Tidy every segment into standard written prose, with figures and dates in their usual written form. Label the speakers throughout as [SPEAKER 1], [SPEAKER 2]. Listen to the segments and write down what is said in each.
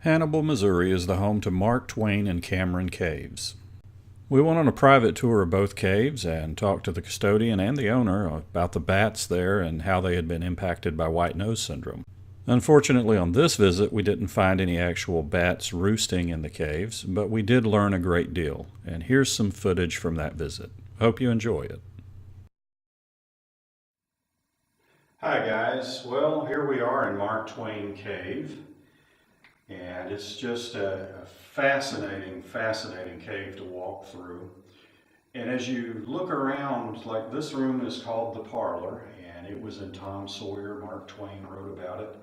[SPEAKER 1] Hannibal, Missouri is the home to Mark Twain and Cameron Caves. We went on a private tour of both caves and talked to the custodian and the owner about the bats there and how they had been impacted by white nose syndrome. Unfortunately, on this visit, we didn't find any actual bats roosting in the caves, but we did learn a great deal, and here's some footage from that visit. Hope you enjoy it. Hi guys, well here we are in Mark Twain Cave, and it's just a fascinating cave to walk through. And as you look around, like this room is called the parlor, and it was in Tom Sawyer. Mark Twain wrote about it.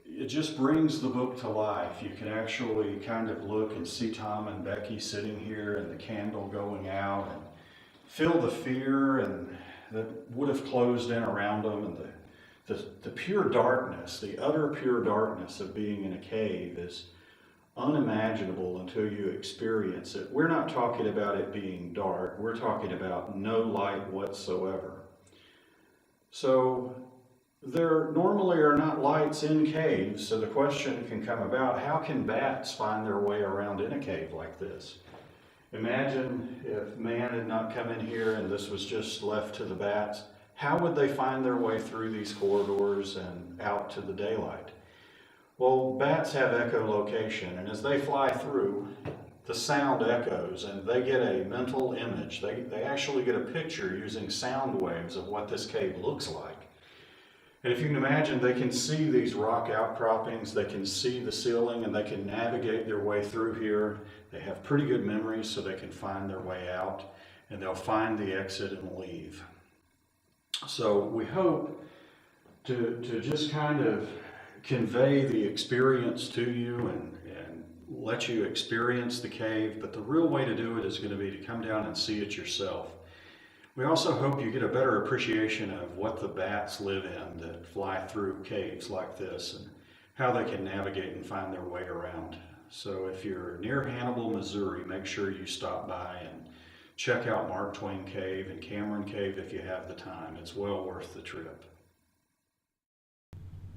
[SPEAKER 1] It just brings the book to life. You can actually kind of look and see Tom and Becky sitting here and the candle going out and feel the fear and that would have closed in around them, and the pure darkness, the utter pure darkness of being in a cave is unimaginable until you experience it. We're not talking about it being dark, we're talking about no light whatsoever. So there normally are not lights in caves, so the question can come about, how can bats find their way around in a cave like this? Imagine if man had not come in here and this was just left to the bats. How would they find their way through these corridors and out to the daylight? Well, bats have echolocation, and as they fly through, the sound echoes and they get a mental image. They actually get a picture using sound waves of what this cave looks like. And if you can imagine, they can see these rock outcroppings, they can see the ceiling, and they can navigate their way through here. They have pretty good memories, so they can find their way out, and they'll find the exit and leave. So we hope to just kind of convey the experience to you and let you experience the cave, but the real way to do it is going to be to come down and see it yourself. We also hope you get a better appreciation of what the bats live in that fly through caves like this and how they can navigate and find their way around. So if you're near Hannibal, Missouri, make sure you stop by and check out Mark Twain Cave and Cameron Cave if you have the time. It's well worth the trip.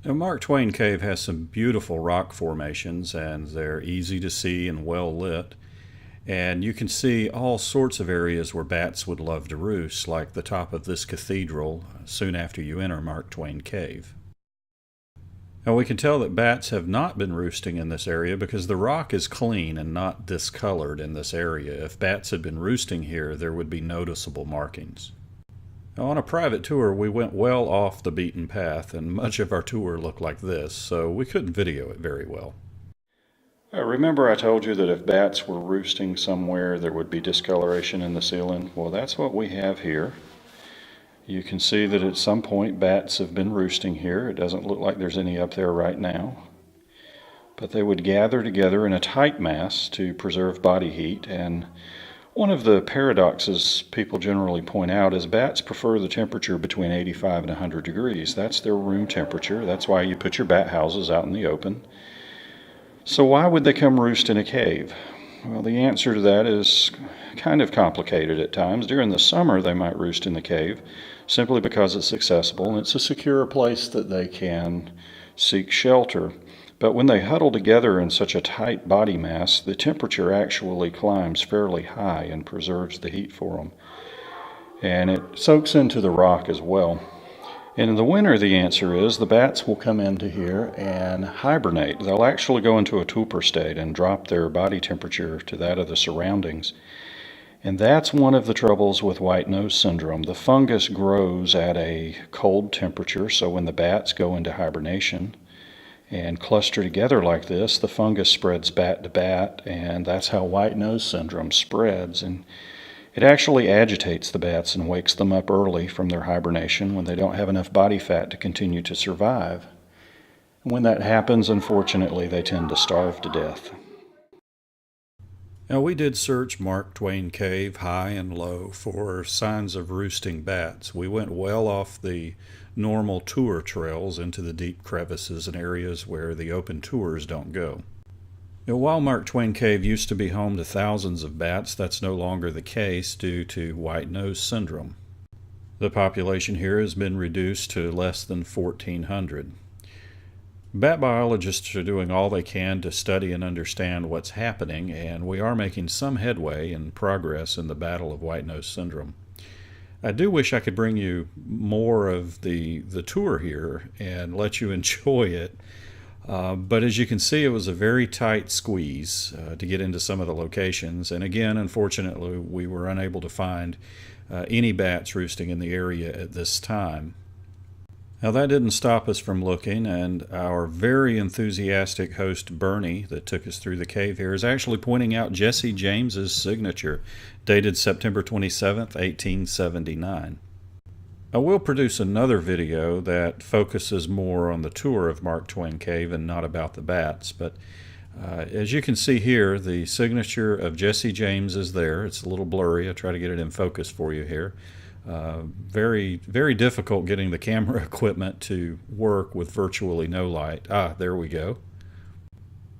[SPEAKER 1] Now, Mark Twain Cave has some beautiful rock formations, and they're easy to see and well lit. And you can see all sorts of areas where bats would love to roost, like the top of this cathedral soon after you enter Mark Twain Cave. Now we can tell that bats have not been roosting in this area because the rock is clean and not discolored in this area. If bats had been roosting here, there would be noticeable markings. Now, on a private tour, we went well off the beaten path, and much of our tour looked like this, so we couldn't video it very well. Remember I told you that if bats were roosting somewhere, there would be discoloration in the ceiling? Well, that's what we have here. You can see that at some point bats have been roosting here. It doesn't look like there's any up there right now. But they would gather together in a tight mass to preserve body heat, and one of the paradoxes people generally point out is bats prefer the temperature between 85 and 100 degrees. That's their room temperature. That's why you put your bat houses out in the open. So why would they come roost in a cave? Well, the answer to that is kind of complicated at times. During the summer, they might roost in the cave simply because it's accessible and it's a secure place that they can seek shelter. But when they huddle together in such a tight body mass, the temperature actually climbs fairly high and preserves the heat for them. And it soaks into the rock as well. And in the winter, the answer is the bats will come into here and hibernate. They'll actually go into a torpor state and drop their body temperature to that of the surroundings. And that's one of the troubles with white nose syndrome. The fungus grows at a cold temperature, so when the bats go into hibernation and cluster together like this, the fungus spreads bat to bat, and that's how white nose syndrome spreads. And it actually agitates the bats and wakes them up early from their hibernation when they don't have enough body fat to continue to survive. When that happens, unfortunately, they tend to starve to death. Now, we did search Mark Twain Cave high and low for signs of roosting bats. We went well off the normal tour trails into the deep crevices and areas where the open tours don't go. Now, while Mark Twain Cave used to be home to thousands of bats, that's no longer the case due to white nose syndrome. The population here has been reduced to less than 1,400. Bat biologists are doing all they can to study and understand what's happening, and we are making some headway and progress in the battle of white-nose syndrome. I do wish I could bring you more of the tour here and let you enjoy it. But as you can see, it was a very tight squeeze to get into some of the locations. And again, unfortunately, we were unable to find any bats roosting in the area at this time. Now that didn't stop us from looking, and our very enthusiastic host Bernie that took us through the cave here is actually pointing out Jesse James's signature, dated September 27th, 1879. I will produce another video that focuses more on the tour of Mark Twain Cave and not about the bats, but as you can see here, the signature of Jesse James is there. It's a little blurry. I'll try to get it in focus for you here. Very, very difficult getting the camera equipment to work with virtually no light. There we go.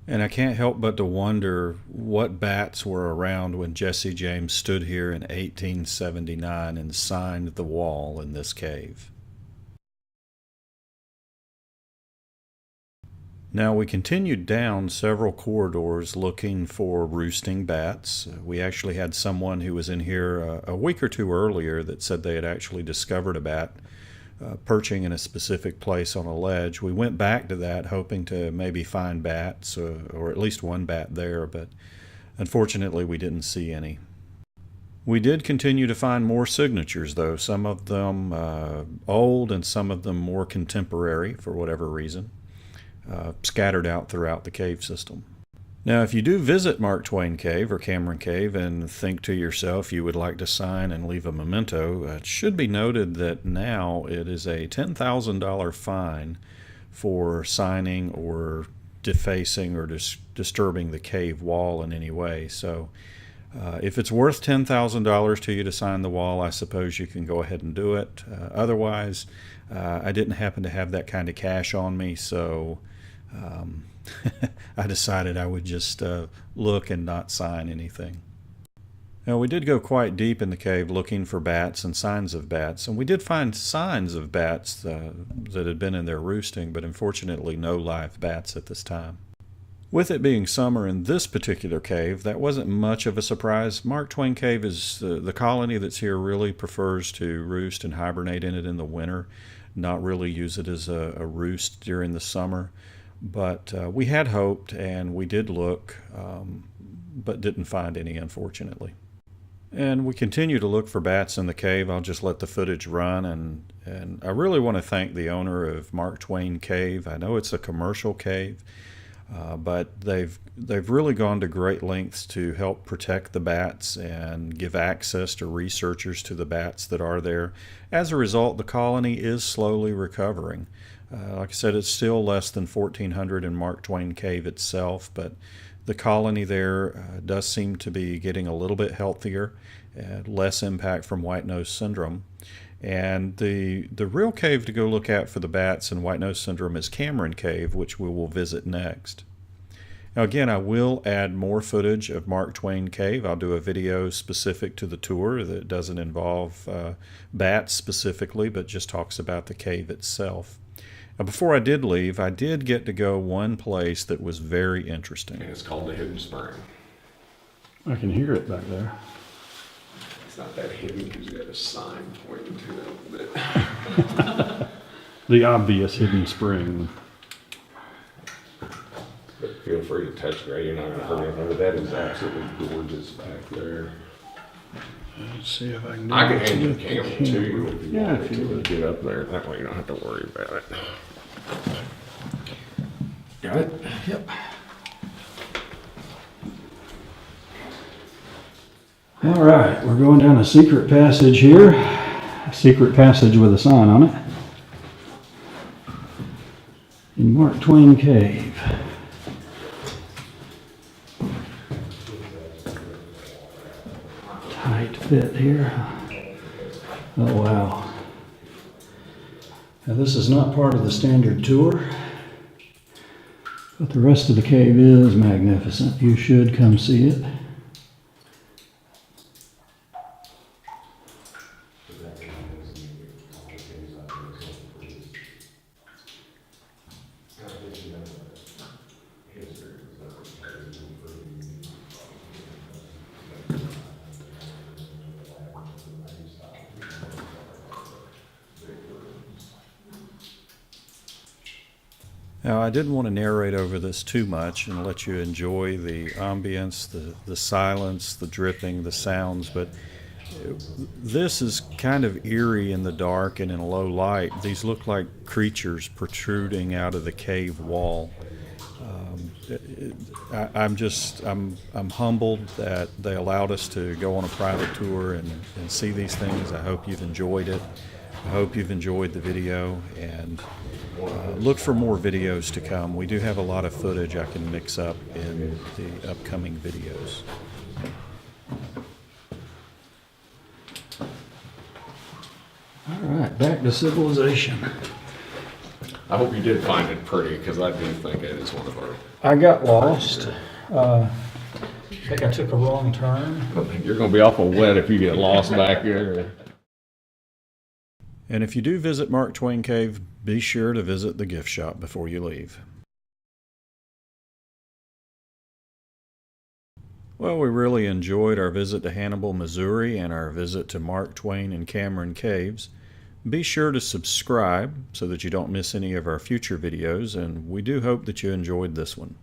[SPEAKER 1] And I can't help but to wonder what bats were around when Jesse James stood here in 1879 and signed the wall in this cave. Now we continued down several corridors looking for roosting bats. We actually had someone who was in here a week or two earlier that said they had actually discovered a bat perching in a specific place on a ledge. We went back to that hoping to maybe find bats or at least one bat there, but unfortunately we didn't see any. We did continue to find more signatures though, some of them old and some of them more contemporary for whatever reason. Scattered out throughout the cave system. Now, if you do visit Mark Twain Cave or Cameron Cave and think to yourself you would like to sign and leave a memento, it should be noted that now it is a $10,000 fine for signing or defacing or disturbing the cave wall in any way. So if it's worth $10,000 to you to sign the wall, I suppose you can go ahead and do it. Otherwise, I didn't happen to have that kind of cash on me, so I decided I would just look and not sign anything. Now, we did go quite deep in the cave looking for bats and signs of bats, and we did find signs of bats that had been in there roosting, but unfortunately no live bats at this time. With it being summer in this particular cave, that wasn't much of a surprise. Mark Twain Cave is the colony that's here really prefers to roost and hibernate in it in the winter, not really use it as a roost during the summer. But we had hoped, and we did look, but didn't find any, unfortunately. And we continue to look for bats in the cave. I'll just let the footage run, and I really want to thank the owner of Mark Twain Cave. I know it's a commercial cave, but they've really gone to great lengths to help protect the bats and give access to researchers to the bats that are there. As a result, the colony is slowly recovering. Like I said, it's still less than 1,400 in Mark Twain Cave itself, but the colony there does seem to be getting a little bit healthier, less impact from white-nose syndrome. And the real cave to go look at for the bats and white-nose syndrome is Cameron Cave, which we will visit next. Now again, I will add more footage of Mark Twain Cave. I'll do a video specific to the tour that doesn't involve bats specifically, but just talks about the cave itself. Now, before I did leave, I did get to go one place that was very interesting.
[SPEAKER 2] And it's called the Hidden Spring.
[SPEAKER 3] I can hear it back there.
[SPEAKER 2] It's not that hidden because you got a sign pointing to it. But
[SPEAKER 3] The obvious hidden spring.
[SPEAKER 2] feel free to touch it. You're not going to hurt anything. But that is absolutely gorgeous back there.
[SPEAKER 3] Let's see if I can do
[SPEAKER 2] I can
[SPEAKER 3] it
[SPEAKER 2] hand you
[SPEAKER 3] with
[SPEAKER 2] the
[SPEAKER 3] the
[SPEAKER 2] camera to you if you
[SPEAKER 3] Yeah,
[SPEAKER 2] want
[SPEAKER 3] if
[SPEAKER 2] me
[SPEAKER 3] you
[SPEAKER 2] to
[SPEAKER 3] would.
[SPEAKER 2] get up there. That way you don't have to worry about it. Got it?
[SPEAKER 3] Yep. All right, we're going down a secret passage here. A secret passage with a sign on it. In Mark Twain Cave. Tight fit here. Oh wow. Now this is not part of the standard tour, but the rest of the cave is magnificent. You should come see it.
[SPEAKER 1] Now, I didn't want to narrate over this too much and let you enjoy the ambience, the silence, the dripping, the sounds, but this is kind of eerie in the dark and in low light. These look like creatures protruding out of the cave wall. I'm humbled that they allowed us to go on a private tour and see these things. I hope you've enjoyed it. I hope you've enjoyed the video, and look for more videos to come. We do have a lot of footage I can mix up in the upcoming videos.
[SPEAKER 3] All right, back to civilization.
[SPEAKER 2] I hope you did find it pretty, because I do think it is one of our.
[SPEAKER 3] I got lost. I think I took a wrong turn.
[SPEAKER 2] You're going to be awful wet if you get lost back here.
[SPEAKER 1] And if you do visit Mark Twain Cave, be sure to visit the gift shop before you leave. Well, we really enjoyed our visit to Hannibal, Missouri, and our visit to Mark Twain and Cameron Caves. Be sure to subscribe so that you don't miss any of our future videos, and we do hope that you enjoyed this one.